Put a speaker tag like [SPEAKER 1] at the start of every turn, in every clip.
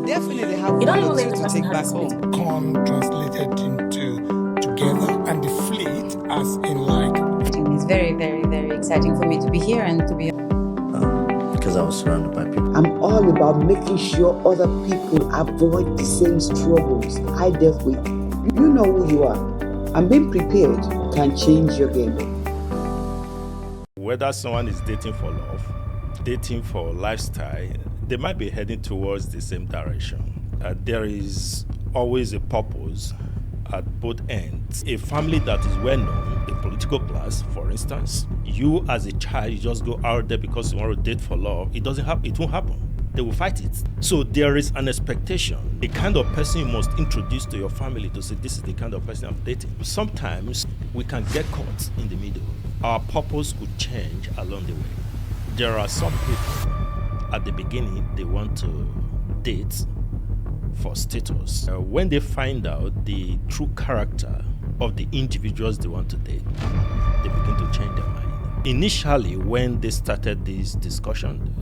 [SPEAKER 1] definitely have
[SPEAKER 2] You don't
[SPEAKER 1] one or
[SPEAKER 2] even
[SPEAKER 1] two
[SPEAKER 2] let the
[SPEAKER 1] to
[SPEAKER 2] person
[SPEAKER 1] take
[SPEAKER 2] have
[SPEAKER 1] back
[SPEAKER 2] the space.
[SPEAKER 1] home.
[SPEAKER 3] Con translated into together, and the fleet as in like.
[SPEAKER 2] It's very, very, very exciting for me to be here and to be.
[SPEAKER 4] Because I was surrounded by people.
[SPEAKER 5] I'm all about making sure other people avoid the same struggles I dealt with. You know who you are, and being prepared can change your game.
[SPEAKER 6] Whether someone is dating for love, dating for lifestyle, they might be heading towards the same direction. There is always a purpose at both ends. A family that is well known, a political class, for instance, you as a child, you just go out there because you want to date for love. It doesn't happen. It won't happen. They will fight it. So there is an expectation, the kind of person you must introduce to your family to say, this is the kind of person I'm dating. Sometimes we can get caught in the middle. Our purpose could change along the way. There are some people, at the beginning, they want to date for status. When they find out the true character of the individuals they want to date, they begin to change their mind. Initially, when they started this discussion,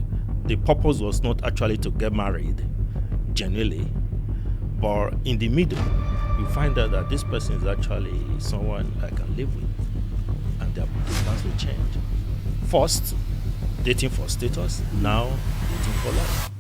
[SPEAKER 6] the purpose was not actually to get married, genuinely, but in the middle, you find out that this person is actually someone I can live with, and their plans will change. First, dating for status, now dating for love.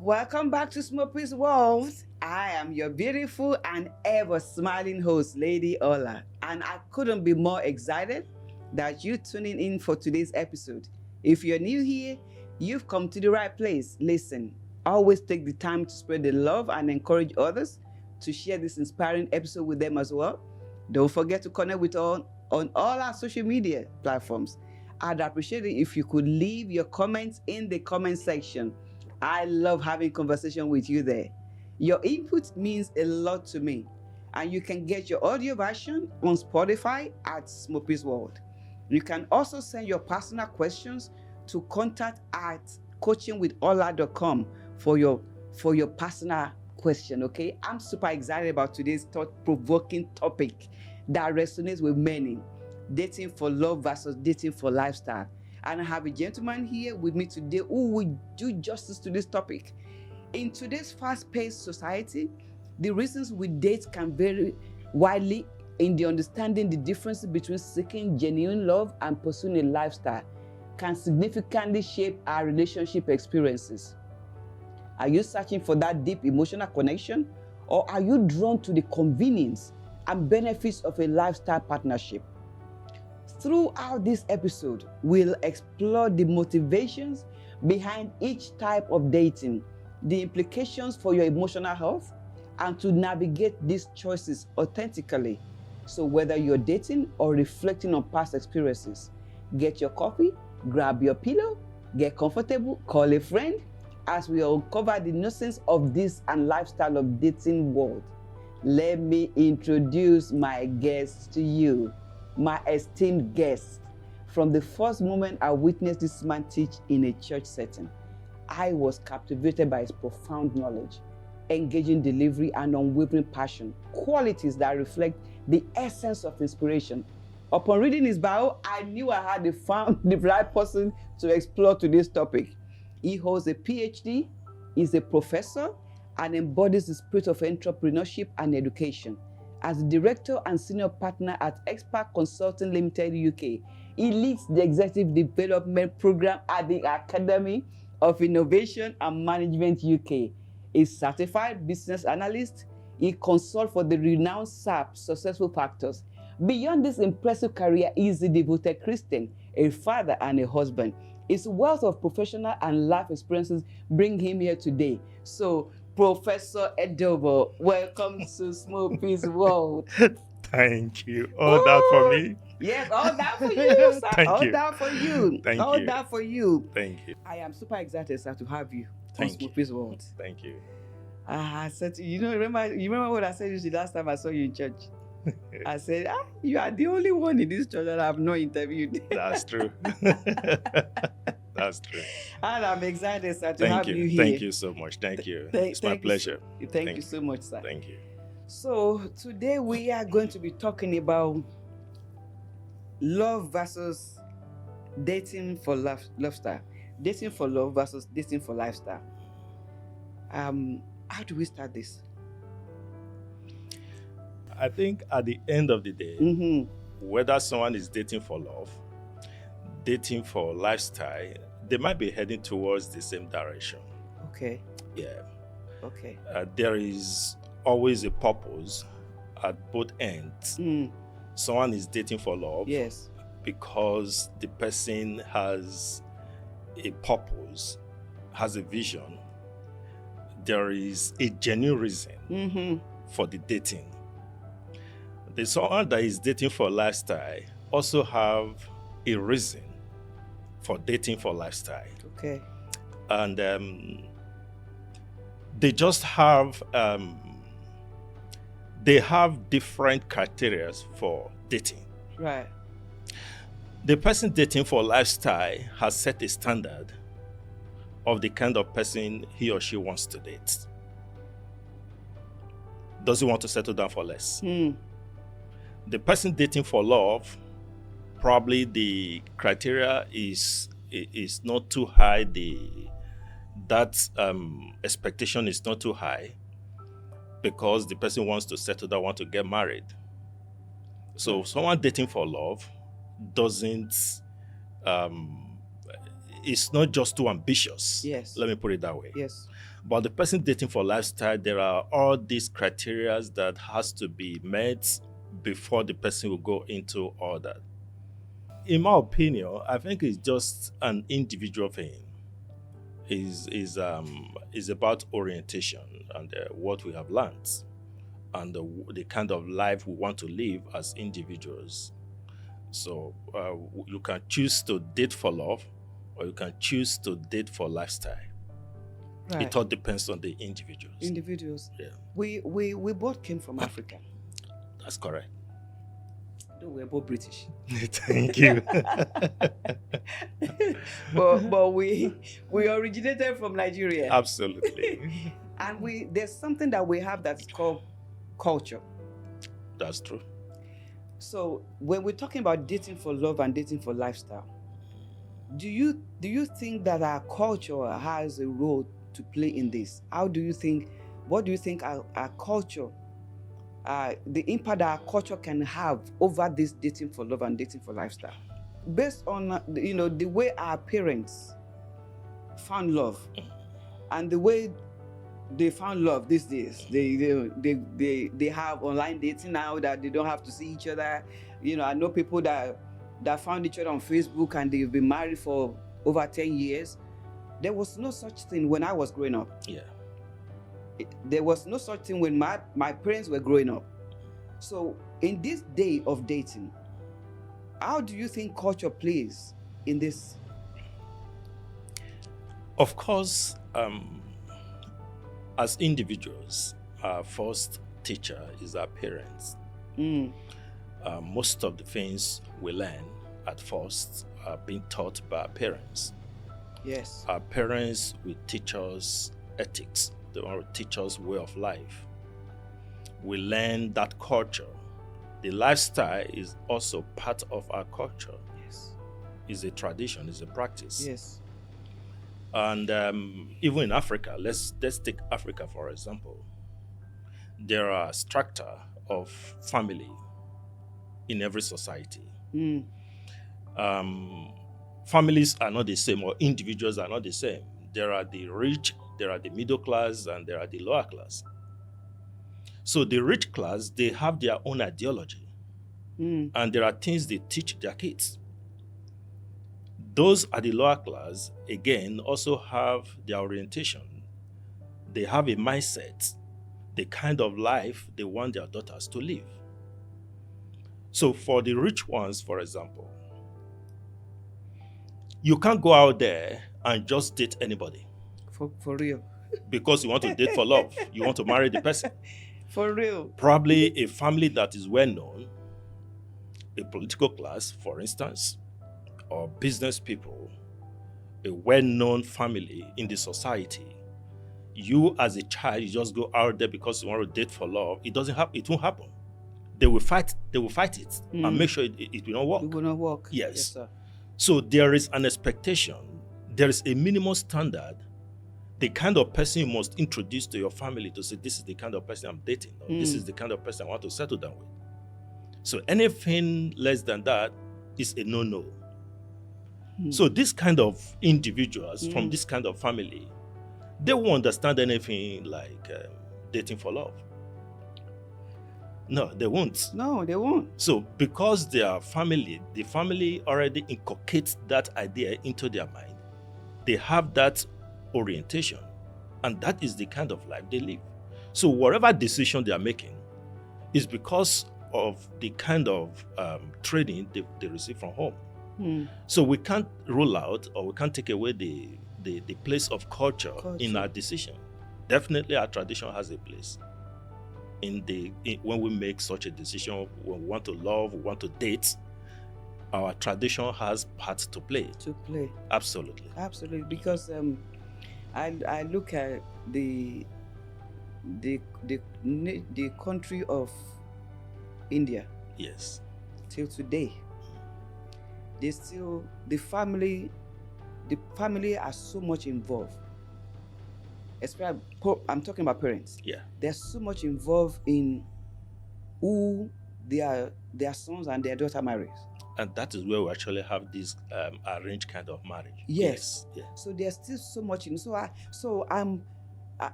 [SPEAKER 1] Welcome back to SMOPPY'S World. I am your beautiful and ever smiling host, Lady Ola, and I couldn't be more excited that you're tuning in for today's episode. If you're new here, you've come to the right place. Listen, always take the time to spread the love and encourage others to share this inspiring episode with them as well. Don't forget to connect with us on all our social media platforms. I'd appreciate it if you could leave your comments in the comment section. I love having conversation with you there. Your input means a lot to me, and you can get your audio version on Spotify at SMOPPY'S World. You can also send your personal questions to contact@coachingwithola.com for your personal question, okay? I'm super excited about today's thought-provoking topic that resonates with many, dating for love versus dating for lifestyle. And I have a gentleman here with me today who will do justice to this topic. In today's fast-paced society, the reasons we date can vary widely in the understanding the differences between seeking genuine love and pursuing a lifestyle can significantly shape our relationship experiences. Are you searching for that deep emotional connection, or are you drawn to the convenience and benefits of a lifestyle partnership? Throughout this episode, we'll explore the motivations behind each type of dating, the implications for your emotional health, and to navigate these choices authentically. So whether you're dating or reflecting on past experiences, get your coffee, grab your pillow, get comfortable, call a friend, as we uncover the nuisance of this and lifestyle of dating world. Let me introduce my guest to you. My esteemed guest. From the first moment I witnessed this man teach in a church setting, I was captivated by his profound knowledge, engaging delivery, and unwavering passion, qualities that reflect the essence of inspiration. Upon reading his bio, I knew I had found the right person to explore today's topic. He holds a PhD, is a professor, and embodies the spirit of entrepreneurship and education. As the director and senior partner at Expert Consulting Limited UK, he leads the executive development program at the Academy of Innovation and Management UK. A certified business analyst, he consults for the renowned SAP Successful Factors. Beyond this impressive career, he is a devoted Christian, a father, and a husband. His wealth of professional and life experiences bring him here today. So, Professor Edobo, welcome to SMOPPY'S World.
[SPEAKER 6] Thank you. All that for me?
[SPEAKER 1] Yes, all that for you, sir.
[SPEAKER 6] Thank
[SPEAKER 1] all
[SPEAKER 6] you.
[SPEAKER 1] that for you.
[SPEAKER 6] Thank
[SPEAKER 1] all
[SPEAKER 6] you.
[SPEAKER 1] that for you.
[SPEAKER 6] Thank you.
[SPEAKER 1] I am super excited, sir, to have you
[SPEAKER 6] Thank
[SPEAKER 1] on
[SPEAKER 6] you.
[SPEAKER 1] SMOPPY'S World.
[SPEAKER 6] Thank you.
[SPEAKER 1] I said to you, remember what I said to you the last time I saw you in church? I said, you are the only one in this church that I have not interviewed.
[SPEAKER 6] That's true. That's true.
[SPEAKER 1] And I'm excited, sir, to have you here.
[SPEAKER 6] Thank you so much. Thank you. It's my pleasure.
[SPEAKER 1] Thank you so much, sir.
[SPEAKER 6] Thank you.
[SPEAKER 1] So today we are going to be talking about love versus dating for lifestyle. dating for love versus dating for lifestyle. How do we start this?
[SPEAKER 6] I think at the end of the day,
[SPEAKER 1] Mm-hmm.
[SPEAKER 6] whether someone is dating for love, dating for lifestyle, they might be heading towards the same direction.
[SPEAKER 1] Okay.
[SPEAKER 6] Yeah.
[SPEAKER 1] Okay.
[SPEAKER 6] There is always a purpose at both ends. Someone is dating for love
[SPEAKER 1] Yes.
[SPEAKER 6] because the person has a purpose, has a vision. There is a genuine reason for the dating. The someone that is dating for lifestyle also have a reason for dating for lifestyle.
[SPEAKER 1] Okay.
[SPEAKER 6] And they just have different criteria for dating.
[SPEAKER 1] Right.
[SPEAKER 6] The person dating for lifestyle has set a standard of the kind of person he or she wants to date. Does he want to settle down for less? The person dating for love, probably the criteria is not too high. That expectation is not too high because the person wants to settle down, want to get married. So someone dating for love doesn't, it's not just too ambitious.
[SPEAKER 1] Yes.
[SPEAKER 6] Let me put it that way.
[SPEAKER 1] Yes.
[SPEAKER 6] But the person dating for lifestyle, there are all these criteria that has to be met before the person will go into all that. In my opinion, I think it's just an individual thing. Is about orientation and what we have learned and the kind of life we want to live as individuals. So you can choose to date for love or you can choose to date for lifestyle.
[SPEAKER 1] Right.
[SPEAKER 6] It all depends on the individuals.
[SPEAKER 1] Yeah. We both came from Africa.
[SPEAKER 6] That's correct.
[SPEAKER 1] No, we're both British.
[SPEAKER 6] Thank you.
[SPEAKER 1] but we originated from Nigeria.
[SPEAKER 6] Absolutely.
[SPEAKER 1] And there's something that we have that's called culture.
[SPEAKER 6] That's true.
[SPEAKER 1] So when we're talking about dating for love and dating for lifestyle, do you think that our culture has a role to play in this? What do you think our culture, the impact that our culture can have over this dating for love and dating for lifestyle? Based on the way our parents found love and the way they found love these days. They have online dating now that they don't have to see each other. I know people that found each other on Facebook and they've been married for over 10 years. There was no such thing when I was growing up.
[SPEAKER 6] Yeah.
[SPEAKER 1] There was no such thing when my parents were growing up. So in this day of dating, how do you think culture plays in this?
[SPEAKER 6] Of course, as individuals, our first teacher is our parents. Most of the things we learn at first are being taught by our parents.
[SPEAKER 1] Yes.
[SPEAKER 6] Our parents will teach us ethics. They want to teach us way of life. We learn that culture. The lifestyle is also part of our culture.
[SPEAKER 1] Yes.
[SPEAKER 6] It's a tradition, it's a practice.
[SPEAKER 1] Yes.
[SPEAKER 6] And even in Africa, let's take Africa for example. There are strata of family in every society. Families are not the same, or individuals are not the same. There are the rich, there are the middle class, and there are the lower class. So the rich class, they have their own ideology. And there are things they teach their kids. Those at the lower class, again, also have their orientation. They have a mindset, the kind of life they want their daughters to live. So for the rich ones, for example, you can't go out there and just date anybody.
[SPEAKER 1] For real.
[SPEAKER 6] Because you want to date for love. You want to marry the person.
[SPEAKER 1] For real.
[SPEAKER 6] Probably a family that is well known, a political class, for instance, or business people, a well-known family in the society. You as a child, you just go out there because you want to date for love. It doesn't happen. It won't happen. They will fight it and make sure it will not work.
[SPEAKER 1] It will not work.
[SPEAKER 6] Yes.
[SPEAKER 1] Sir.
[SPEAKER 6] So there is an expectation there is a minimum standard, the kind of person you must introduce to your family to say, this is the kind of person I'm dating, or this is the kind of person I want to settle down with. So anything less than that is a no-no. So this kind of individuals from this kind of family, they won't understand anything like dating for love. No, they won't.
[SPEAKER 1] No, they won't.
[SPEAKER 6] So because the family already inculcates that idea into their mind, they have that orientation, and that is the kind of life they live. So whatever decision they are making is because of the kind of training they receive from home. So we can't rule out, or we can't take away the place of culture in our decision. Definitely our tradition has a place when we make such a decision, when we want to love, we want to date, our tradition has part to play. Absolutely.
[SPEAKER 1] Because I look at the country of India.
[SPEAKER 6] Yes.
[SPEAKER 1] Till today, the family are so much involved. Especially, I'm talking about parents.
[SPEAKER 6] Yeah.
[SPEAKER 1] They're so much involved in who their sons and their daughter marries.
[SPEAKER 6] And that is where we actually have this arranged kind of marriage.
[SPEAKER 1] Yes.
[SPEAKER 6] Yeah.
[SPEAKER 1] So there's still so much in. So I'm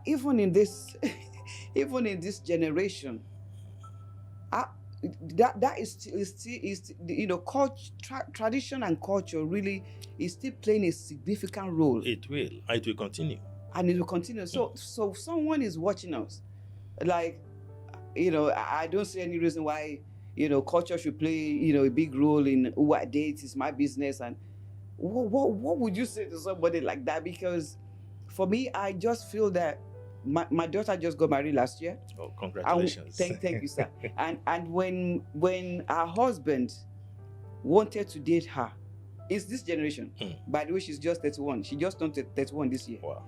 [SPEAKER 1] even in this generation. That is still tradition and culture really is still playing a significant role.
[SPEAKER 6] It will continue.
[SPEAKER 1] And it will continue. So someone is watching us, like, I don't see any reason why, culture should play, a big role in who I date. It's my business. And what would you say to somebody like that? Because for me, I just feel that my daughter just got married last year.
[SPEAKER 6] Oh, congratulations.
[SPEAKER 1] Thank you, sir. And when her husband wanted to date her, it's this generation. By the way, she's just 31. She just turned 31 this year.
[SPEAKER 6] Wow.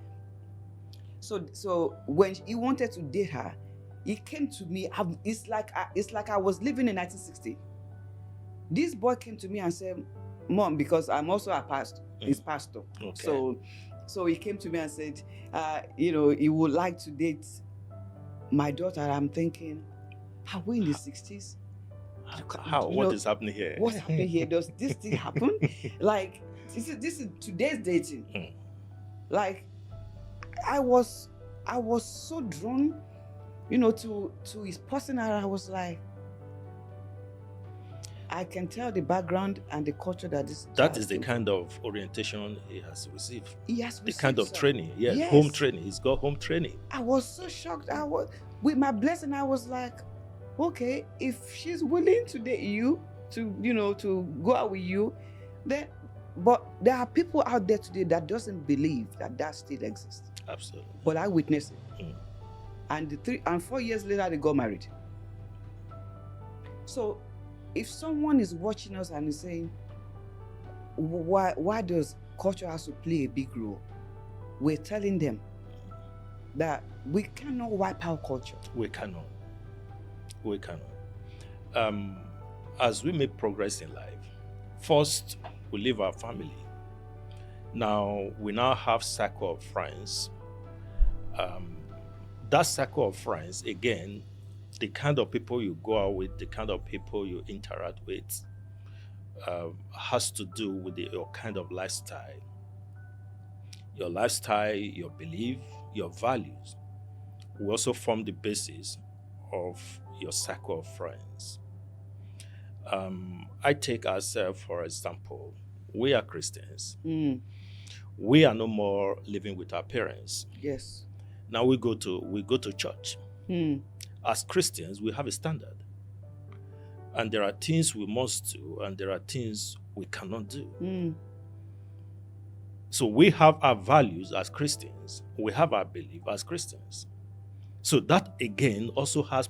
[SPEAKER 1] So when he wanted to date her, he came to me. It's like I was living in 1960. This boy came to me and said, "Mom," because I'm also a pastor. He's pastor.
[SPEAKER 6] Okay.
[SPEAKER 1] So he came to me and said, he would like to date my daughter. I'm thinking, are we in the 60s?
[SPEAKER 6] How? What is happening here?
[SPEAKER 1] What's happening here? Does this thing happen? Like, this is today's dating. Like, I was so drawn, to his personality. I was like, I can tell the background and the culture that
[SPEAKER 6] that is the kind of orientation he has received.
[SPEAKER 1] He has received
[SPEAKER 6] the kind of training. Yes. Home training. He's got home training.
[SPEAKER 1] I was so shocked. With my blessing, I was like, okay, if she's willing to date you, to go out with you, then. But there are people out there today that doesn't believe that still exists.
[SPEAKER 6] Absolutely.
[SPEAKER 1] But I witnessed it. And 3 and 4 years later, they got married. So, if someone is watching us and is saying, why does culture has to play a big role? We're telling them that we cannot wipe out culture.
[SPEAKER 6] We cannot. As we make progress in life, first, we leave our family. Now, we now have circle of friends. That circle of friends, again, the kind of people you go out with, the kind of people you interact with, has to do with your kind of lifestyle. Your lifestyle, your belief, your values will also form the basis of your circle of friends. I take ourselves, for example. We are Christians. We are no more living with our parents.
[SPEAKER 1] Yes.
[SPEAKER 6] Now we go to church. As Christians, we have a standard. And there are things we must do, and there are things we cannot do. So we have our values as Christians. We have our belief as Christians. So that, again, also has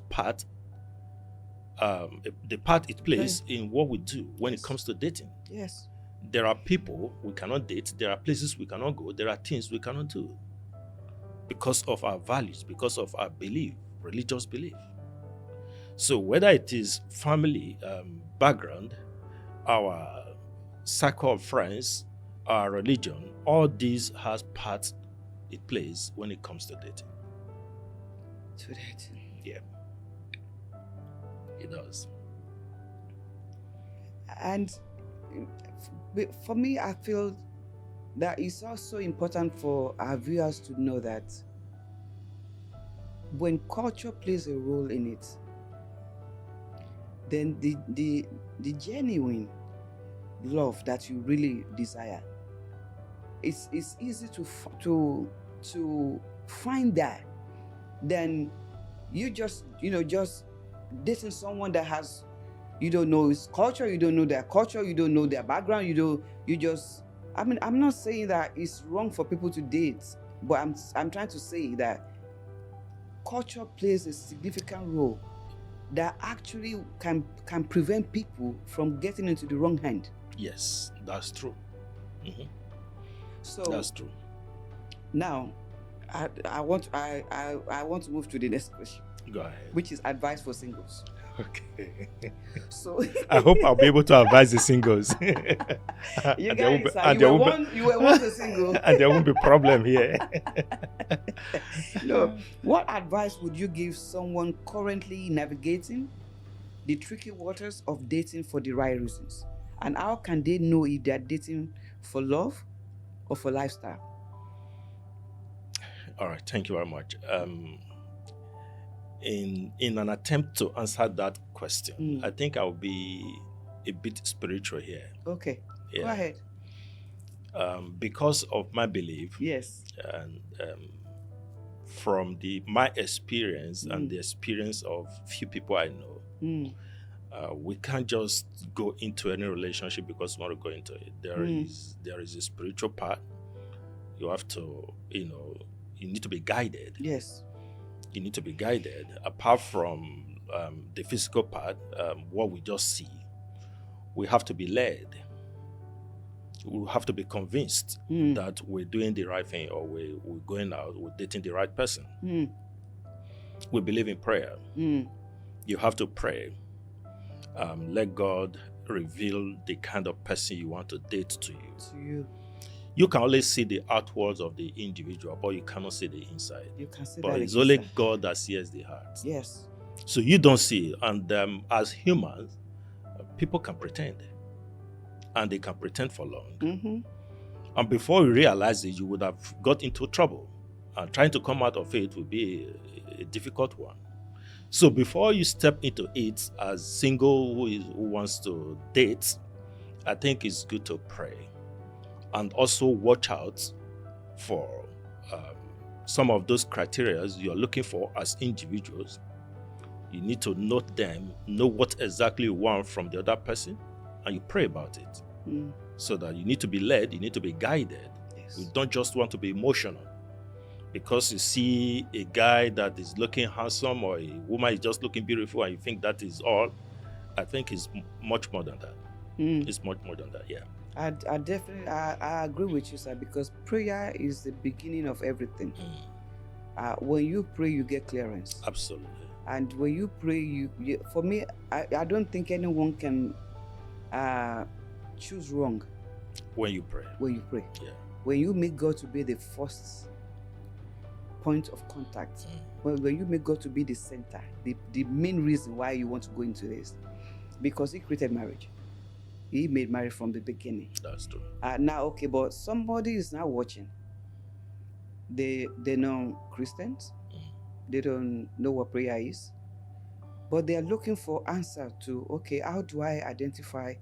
[SPEAKER 6] the part it plays in what we do when it comes to dating.
[SPEAKER 1] Yes.
[SPEAKER 6] There are people we cannot date. There are places we cannot go. There are things we cannot do because of our values, because of our belief, religious belief. So whether it is family background, our circle of friends, our religion, all these has parts it plays when it comes to dating.
[SPEAKER 1] To that.
[SPEAKER 6] Yeah. It does.
[SPEAKER 1] And for me, I feel that it's also important for our viewers to know that when culture plays a role in it, then the genuine love that you really desire, it's easy to find that. Then you just dating someone that has, you don't know his culture, you don't know their culture, you don't know their background, I'm not saying that it's wrong for people to date, but I'm trying to say that culture plays a significant role that actually can prevent people from getting into the wrong hand.
[SPEAKER 6] Yes, that's true. Mm-hmm.
[SPEAKER 1] So
[SPEAKER 6] that's true.
[SPEAKER 1] Now, I want to move to the next question.
[SPEAKER 6] Go ahead.
[SPEAKER 1] Which is advice for singles.
[SPEAKER 6] Okay.
[SPEAKER 1] So
[SPEAKER 6] I hope I'll be able to advise the singles.
[SPEAKER 1] You were once a single.
[SPEAKER 6] And there won't be problem here.
[SPEAKER 1] No. What advice would you give someone currently navigating the tricky waters of dating for the right reasons? And how can they know if they're dating for love or for lifestyle?
[SPEAKER 6] All right, thank you very much. In an attempt to answer that question, I think I'll be a bit spiritual here.
[SPEAKER 1] Okay,
[SPEAKER 6] yeah.
[SPEAKER 1] Go ahead.
[SPEAKER 6] Because of my belief,
[SPEAKER 1] yes,
[SPEAKER 6] and from my experience and the experience of few people I know, we can't just go into any relationship because we want to go into it. There is a spiritual part. You have to, you need to be guided.
[SPEAKER 1] Yes.
[SPEAKER 6] You need to be guided. Apart from the physical part, what we just see, we have to be led. We have to be convinced that we're doing the right thing, or we're going out, we're dating the right person. We believe in prayer. You have to pray. Let God reveal the kind of person you want to date to you. You can only see the outwards of the individual, but you cannot see the inside.
[SPEAKER 1] You can see
[SPEAKER 6] but
[SPEAKER 1] that
[SPEAKER 6] it's only God that sees the heart.
[SPEAKER 1] Yes.
[SPEAKER 6] So you don't see it. And as humans, people can pretend. And they can pretend for long. And before you realize it, you would have got into trouble. And trying to come out of it will be a difficult one. So before you step into it as single who wants to date, I think it's good to pray. And also watch out for some of those criteria you're looking for as individuals. You need to note them, know what exactly you want from the other person, and you pray about it. So that you need to be led, you need to be guided. Yes. You don't just want to be emotional. Because you see a guy that is looking handsome or a woman is just looking beautiful and you think that is all. I think it's much more than that. It's much more than that, yeah.
[SPEAKER 1] I definitely agree with you, sir, because prayer is the beginning of everything. When you pray, you get clearance.
[SPEAKER 6] Absolutely.
[SPEAKER 1] And when you pray, for me, I don't think anyone can choose wrong.
[SPEAKER 6] When you pray.
[SPEAKER 1] Yeah. When you make God to be the first point of contact, when you make God to be the center, the main reason why you want to go into this, because He created marriage. He made marriage from the beginning.
[SPEAKER 6] That's true.
[SPEAKER 1] Now, okay, but somebody is now watching. They're not Christians. They don't know what prayer is. But they are looking for answer to, okay, how do I identify,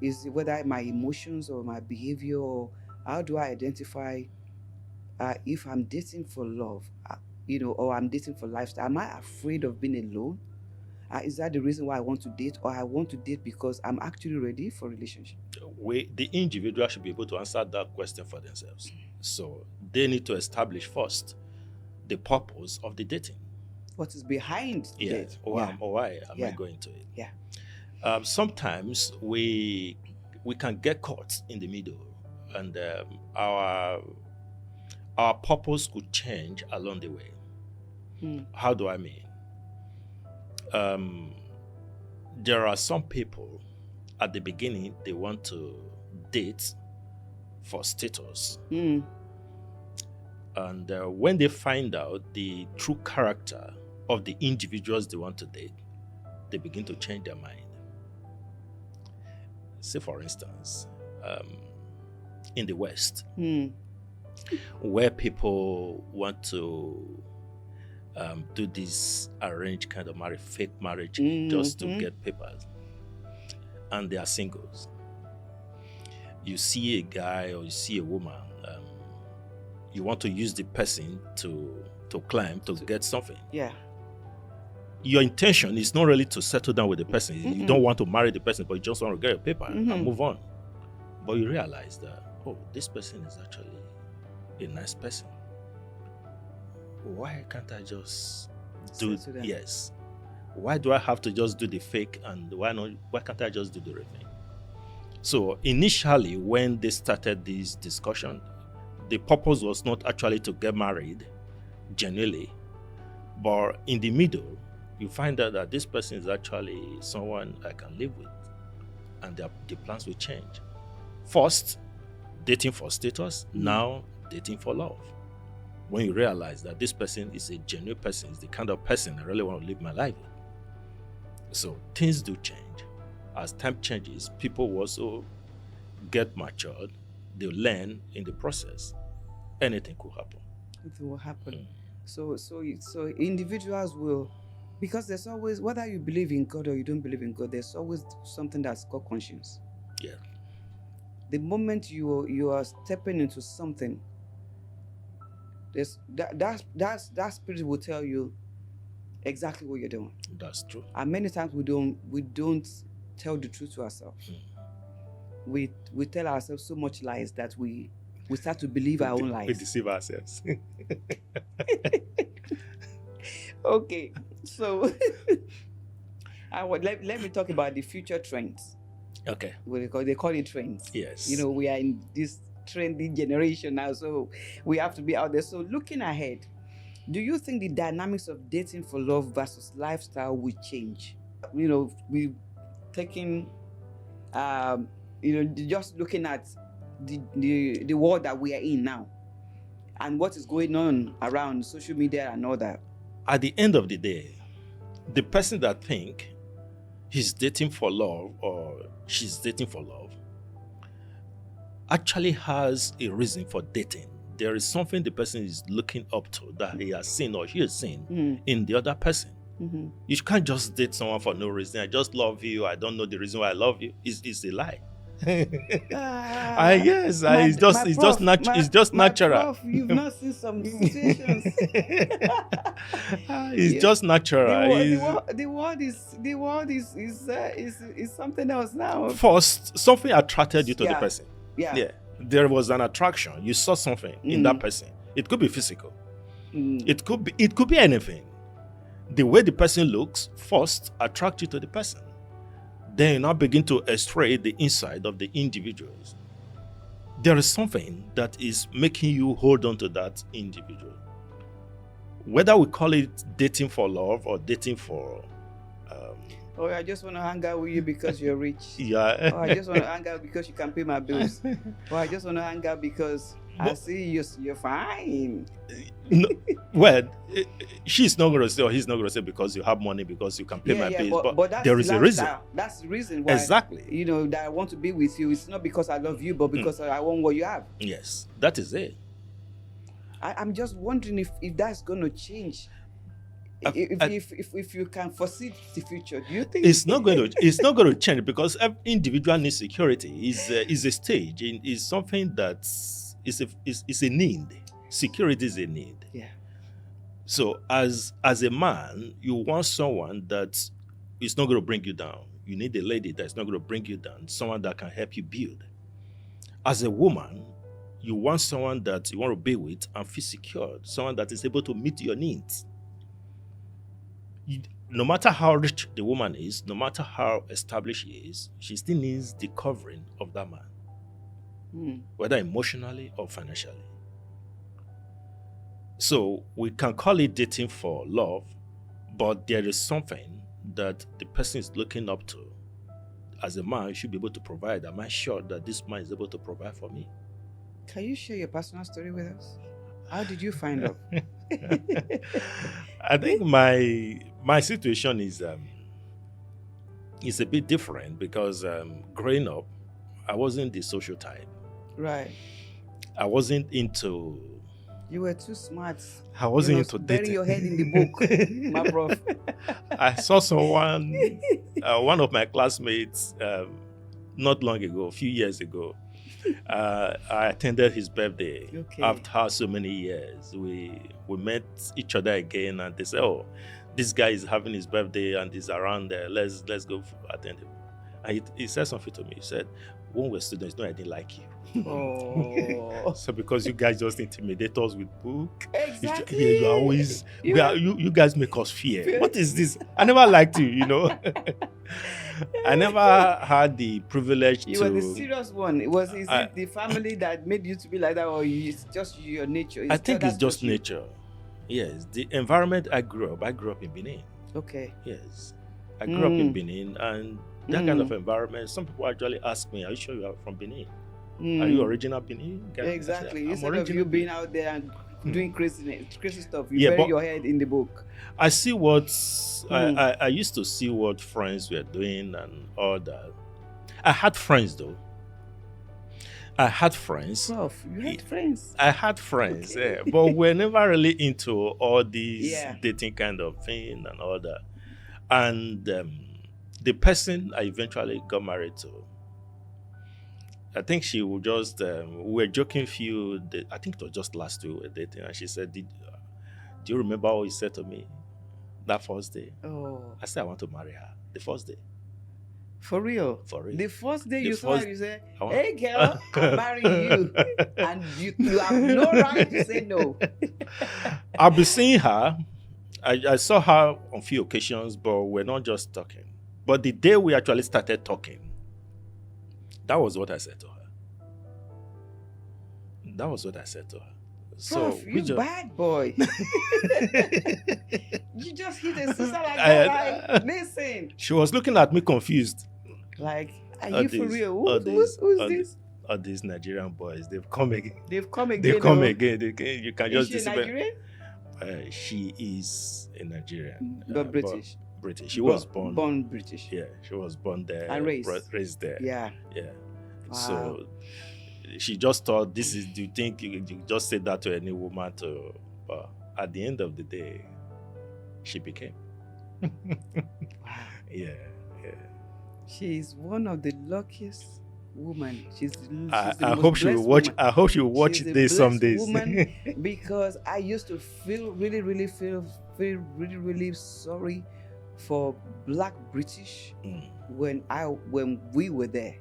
[SPEAKER 1] is it whether my emotions or my behavior, or how do I identify if I'm dating for love, or I'm dating for lifestyle? Am I afraid of being alone? Is that the reason why I want to date, or I want to date because I'm actually ready for a relationship?
[SPEAKER 6] The individual should be able to answer that question for themselves. So they need to establish first the purpose of the dating.
[SPEAKER 1] What is behind the date?
[SPEAKER 6] Why am I going to it?
[SPEAKER 1] Yeah.
[SPEAKER 6] Sometimes we can get caught in the middle, and our purpose could change along the way. How do I mean? There are some people at the beginning, they want to date for status.
[SPEAKER 1] Mm.
[SPEAKER 6] And when they find out the true character of the individuals they want to date, they begin to change their mind. Say, for instance, in the West, where people want to do this arranged kind of marriage, fake marriage, just to get papers, and they are singles. You see a guy or you see a woman, you want to use the person to climb, to get something.
[SPEAKER 1] Yeah.
[SPEAKER 6] Your intention is not really to settle down with the person. You don't want to marry the person, but you just want to get a paper and move on. But you realize that, oh, this person is actually a nice person. Why can't I just do yes? Why do I have to just do the fake, and why can't I just do the real thing? So initially, when they started this discussion, the purpose was not actually to get married genuinely, but in the middle, you find out that this person is actually someone I can live with, and the plans will change. First, dating for status, now dating for love. When you realize that this person is a genuine person, is the kind of person I really want to live my life with. So things do change. As time changes, people will also get matured. They learn in the process. Anything could happen.
[SPEAKER 1] It will happen. So individuals will, because there's always, whether you believe in God or you don't believe in God, there's always something that's called conscience.
[SPEAKER 6] Yeah.
[SPEAKER 1] The moment you are stepping into something, that spirit will tell you exactly what you're doing.
[SPEAKER 6] That's true.
[SPEAKER 1] And many times we don't tell the truth to ourselves. We tell ourselves so much lies that we start to believe our own lies.
[SPEAKER 6] We deceive ourselves.
[SPEAKER 1] Okay, so let me talk about the future trends.
[SPEAKER 6] Okay.
[SPEAKER 1] They call it trends.
[SPEAKER 6] Yes.
[SPEAKER 1] You know, we are in this trendy generation now, so we have to be out there. So looking ahead, do you think the dynamics of dating for love versus lifestyle will change? You know, we taking, just looking at the world that we are in now, and what is going on around social media and all that.
[SPEAKER 6] At the end of the day, the person that think he's dating for love or she's dating for love actually has a reason for dating. There is something the person is looking up to that he has seen or she has seen in the other person. You can't just date someone for no reason. I just love you. I don't know the reason why I love you. It's a lie. It's just natural.
[SPEAKER 1] Prof, you've not seen some situations.
[SPEAKER 6] It's just natural.
[SPEAKER 1] The world is something else now.
[SPEAKER 6] First, something attracted you to the
[SPEAKER 1] Yeah.
[SPEAKER 6] person.
[SPEAKER 1] Yeah.
[SPEAKER 6] There was an attraction. You saw something in that person. It could be physical. It could be anything. The way the person looks first attract you to the person. Then you now begin to extract the inside of the individuals. There is something that is making you hold on to that individual. Whether we call it dating for love or dating for
[SPEAKER 1] Oh, I just want to hang out with you because you're rich.
[SPEAKER 6] yeah.
[SPEAKER 1] Oh, I just want to hang out because you can pay my bills. Or I just want to hang out because I see you're fine.
[SPEAKER 6] No, well, she's not going to say or he's not going to say because you have money, because you can pay my bills. But
[SPEAKER 1] that's
[SPEAKER 6] there is a reason.
[SPEAKER 1] That's the reason why.
[SPEAKER 6] Exactly.
[SPEAKER 1] That I want to be with you. It's not because I love you, but because I want what you have.
[SPEAKER 6] Yes, that is it.
[SPEAKER 1] I'm just wondering if that's going to change. If you can foresee the future, do you think
[SPEAKER 6] it's not going to change, because every individual needs security. Is a stage. Is something that is a need. Security is a need.
[SPEAKER 1] Yeah.
[SPEAKER 6] So as a man, you want someone that is not going to bring you down. You need a lady that's not going to bring you down. Someone that can help you build. As a woman, you want someone that you want to be with and feel secured. Someone that is able to meet your needs. No matter how rich the woman is, no matter how established she is, she still needs the covering of that man, whether emotionally or financially. So we can call it dating for love, but there is something that the person is looking up to. As a man, you should be able to provide. Am I sure that this man is able to provide for me?
[SPEAKER 1] Can you share your personal story with us? How did you find out?
[SPEAKER 6] I think my situation is a bit different because growing up, I wasn't the social type.
[SPEAKER 1] Right.
[SPEAKER 6] I wasn't into.
[SPEAKER 1] You were too smart.
[SPEAKER 6] I wasn't into
[SPEAKER 1] bury
[SPEAKER 6] dating.
[SPEAKER 1] your head in the book, my prof.
[SPEAKER 6] I saw someone, one of my classmates, not long ago, a few years ago. I attended his birthday.
[SPEAKER 1] Okay.
[SPEAKER 6] After so many years. We met each other again, and they said, "Oh, this guy is having his birthday and he's around there. Let's go attend him." And he said something to me. He said, "When we're students, no, I didn't like you."
[SPEAKER 1] Oh.
[SPEAKER 6] So because you guys just intimidate us with book,
[SPEAKER 1] Exactly.
[SPEAKER 6] you always you guys make us fear. What is this? I never liked you, you know. I never had the privilege
[SPEAKER 1] You
[SPEAKER 6] to.
[SPEAKER 1] were the serious one. Is it the family that made you to be like that, or it's just your nature?
[SPEAKER 6] I think it's just nature. Yes, the environment I grew up in Benin.
[SPEAKER 1] Okay.
[SPEAKER 6] Yes, I grew up in Benin, and that kind of environment. Some people actually ask me, "Are you sure you are from Benin? Are you original Benin?"
[SPEAKER 1] Exactly.
[SPEAKER 6] I say,
[SPEAKER 1] Instead of you being out there and doing crazy stuff, you bury your head in the book.
[SPEAKER 6] I see what I used to see what friends were doing and all that. I had friends though. I had friends.
[SPEAKER 1] Prof, you had friends.
[SPEAKER 6] I had friends,
[SPEAKER 1] Okay.
[SPEAKER 6] but we're never really into all these dating kind of thing and all that. And the person I eventually got married to, I think she would just, we were joking I think it was just last week we were dating, and she said, do you remember what you said to me that first day?
[SPEAKER 1] Oh.
[SPEAKER 6] I said, I want to marry her the first day.
[SPEAKER 1] For real?
[SPEAKER 6] For real.
[SPEAKER 1] The first day
[SPEAKER 6] The
[SPEAKER 1] you saw her,
[SPEAKER 6] first-
[SPEAKER 1] you said,
[SPEAKER 6] I want-
[SPEAKER 1] "Hey girl, I'm marrying you." And you have no right to say no.
[SPEAKER 6] I'll be seeing her. I saw her on a few occasions, but we're not just talking. But the day we actually started talking, that was what I said to her. That was what I said to her. So
[SPEAKER 1] Prof, you bad boy. You just hit a sister like
[SPEAKER 6] I-
[SPEAKER 1] that. Like, listen.
[SPEAKER 6] She was looking at me confused.
[SPEAKER 1] Like, are
[SPEAKER 6] All
[SPEAKER 1] you for
[SPEAKER 6] these-
[SPEAKER 1] real?
[SPEAKER 6] all
[SPEAKER 1] Who's
[SPEAKER 6] all
[SPEAKER 1] this?
[SPEAKER 6] All these Nigerian boys, they've come again.
[SPEAKER 1] They've come again.
[SPEAKER 6] They've come
[SPEAKER 1] oh.
[SPEAKER 6] again. You can
[SPEAKER 1] Is
[SPEAKER 6] just
[SPEAKER 1] she a
[SPEAKER 6] deceive.
[SPEAKER 1] Nigerian?
[SPEAKER 6] She is a Nigerian.
[SPEAKER 1] But British.
[SPEAKER 6] British. She was born.
[SPEAKER 1] Born British.
[SPEAKER 6] Yeah, she was born there.
[SPEAKER 1] And raised.
[SPEAKER 6] Raised there.
[SPEAKER 1] Yeah.
[SPEAKER 6] Yeah.
[SPEAKER 1] Wow.
[SPEAKER 6] So she just thought, do you think you just say that to any woman to, but at the end of the day, she became.
[SPEAKER 1] Wow.
[SPEAKER 6] Yeah.
[SPEAKER 1] She's one of the luckiest women. She's the
[SPEAKER 6] I
[SPEAKER 1] most
[SPEAKER 6] hope she will
[SPEAKER 1] blessed
[SPEAKER 6] watch.
[SPEAKER 1] woman.
[SPEAKER 6] I hope she will watch
[SPEAKER 1] She's a
[SPEAKER 6] this some
[SPEAKER 1] blessed
[SPEAKER 6] days.
[SPEAKER 1] woman, because I used to feel really sorry for Black British when we were there.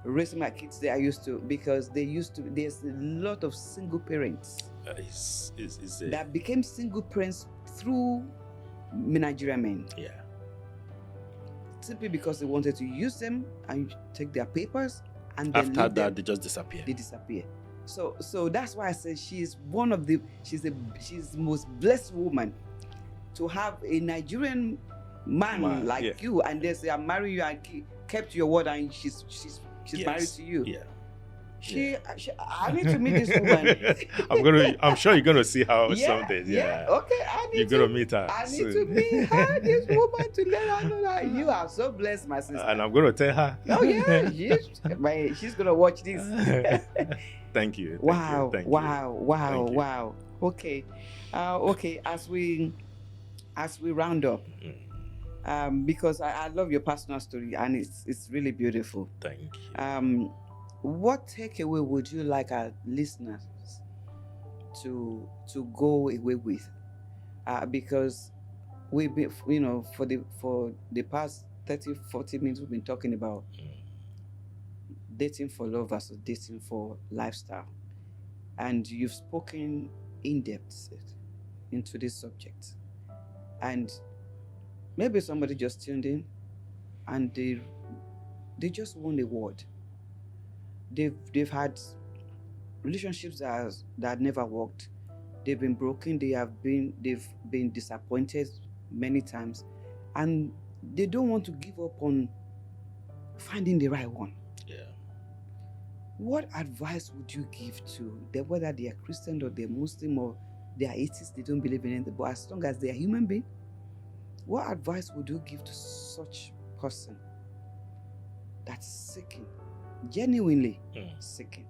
[SPEAKER 1] Raising my kids there, I used to, because there's a lot of single parents that became single parents through Nigerian men.
[SPEAKER 6] Yeah.
[SPEAKER 1] Simply because they wanted to use them and take their papers, and then
[SPEAKER 6] After
[SPEAKER 1] leave
[SPEAKER 6] that,
[SPEAKER 1] them.
[SPEAKER 6] they just disappear.
[SPEAKER 1] They disappear. So that's why I said she's the most blessed woman to have a Nigerian man like you, and they say, "I marry you," and kept your word, and she's married to you.
[SPEAKER 6] Yeah.
[SPEAKER 1] I need to meet this woman.
[SPEAKER 6] I'm sure you're gonna see her someday. Yeah.
[SPEAKER 1] Okay.
[SPEAKER 6] You're gonna meet her.
[SPEAKER 1] I need
[SPEAKER 6] soon.
[SPEAKER 1] to meet her, this woman, to let her know that you are so blessed, my sister.
[SPEAKER 6] And I'm gonna tell her.
[SPEAKER 1] Oh yeah, she's gonna watch this.
[SPEAKER 6] Thank you.
[SPEAKER 1] Wow.
[SPEAKER 6] Thank you.
[SPEAKER 1] Wow. Okay. As we round up, because I love your personal story, and it's really beautiful.
[SPEAKER 6] Thank you.
[SPEAKER 1] What takeaway would you like our listeners to go away with? Because we've been, for the past 30-40 minutes, we've been talking about dating for love versus dating for lifestyle, and you've spoken in depth into this subject. And maybe somebody just tuned in, and they just want a word. They've had relationships that never worked. They've been broken. They've been disappointed many times, and they don't want to give up on finding the right one.
[SPEAKER 6] Yeah.
[SPEAKER 1] what advice would you give to them, whether they are Christian or they're Muslim or they are atheists, they don't believe in anything, but as long as they are human being, what advice would you give to such person that's seeking, genuinely seeking?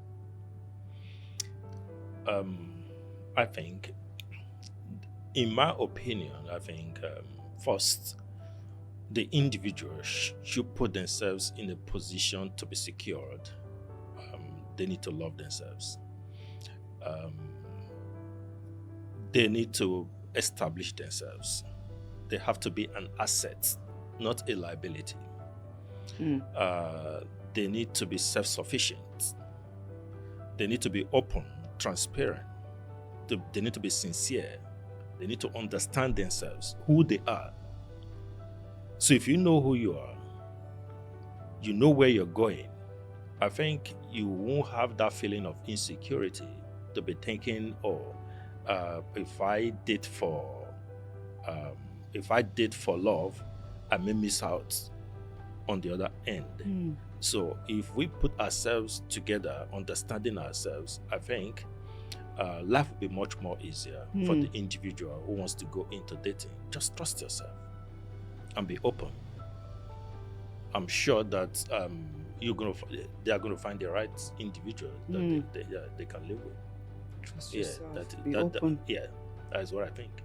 [SPEAKER 6] I think, in my opinion, first, the individual should put themselves in a position to be secured. They need to love themselves. They need to establish themselves. They have to be an asset, not a liability. They need to be self-sufficient. They need to be open, transparent. They need to be sincere. They need to understand themselves, who they are. So if you know who you are, you know where you're going, I think you won't have that feeling of insecurity to be thinking, if I date for love, I may miss out on the other end. So if we put ourselves together, understanding ourselves, I think life will be much more easier for the individual who wants to go into dating. Just trust yourself and be open. I'm sure that they are going to find the right individual that they can live with.
[SPEAKER 1] Trust yourself. Be
[SPEAKER 6] open.
[SPEAKER 1] open.
[SPEAKER 6] That's what I think.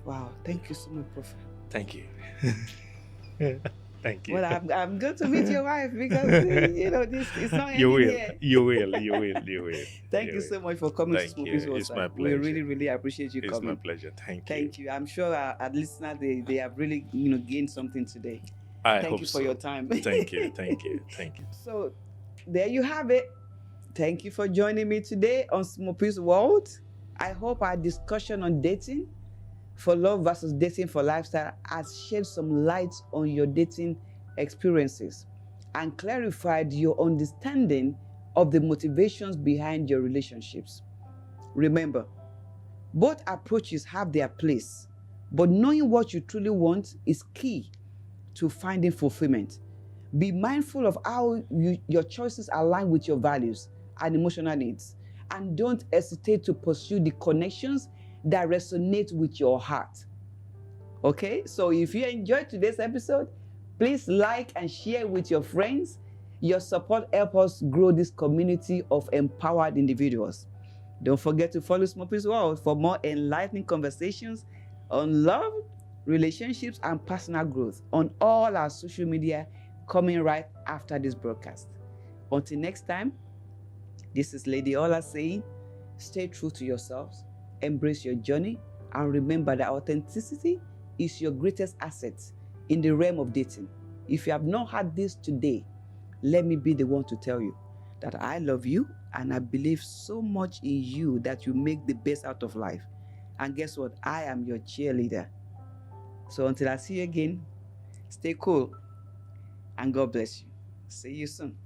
[SPEAKER 1] Wow, thank you so much, Prof.
[SPEAKER 6] Thank you. Thank you.
[SPEAKER 1] Well, I'm going to meet your wife because this it's not ending here.
[SPEAKER 6] You will.
[SPEAKER 1] Thank you so much for coming to SMOPPY'S.
[SPEAKER 6] It's my
[SPEAKER 1] We
[SPEAKER 6] pleasure.
[SPEAKER 1] really, really appreciate you coming.
[SPEAKER 6] It's my pleasure. Thank you.
[SPEAKER 1] Thank you. I'm sure our listeners they have really gained something today.
[SPEAKER 6] I
[SPEAKER 1] Thank
[SPEAKER 6] hope
[SPEAKER 1] you for
[SPEAKER 6] so.
[SPEAKER 1] your time.
[SPEAKER 6] Thank you.
[SPEAKER 1] So, there you have it. Thank you for joining me today on SMOPPY'S World. I hope our discussion on dating for love versus dating for lifestyle has shed some light on your dating experiences and clarified your understanding of the motivations behind your relationships. Remember, both approaches have their place, but knowing what you truly want is key to finding fulfillment. Be mindful of how your choices align with your values and emotional needs, and don't hesitate to pursue the connections that resonate with your heart. Okay, so if you enjoyed today's episode, please like and share with your friends. Your support helps us grow this community of empowered individuals. Don't forget to follow SMOPPY'S World for more enlightening conversations on love, relationships, and personal growth on all our social media coming right after this broadcast. Until next time, this is Lady Ola saying, stay true to yourselves, embrace your journey, and remember that authenticity is your greatest asset in the realm of dating. If you have not had this today, let me be the one to tell you that I love you and I believe so much in you that you make the best out of life. And guess what? I am your cheerleader. So until I see you again, stay cool and God bless you. See you soon.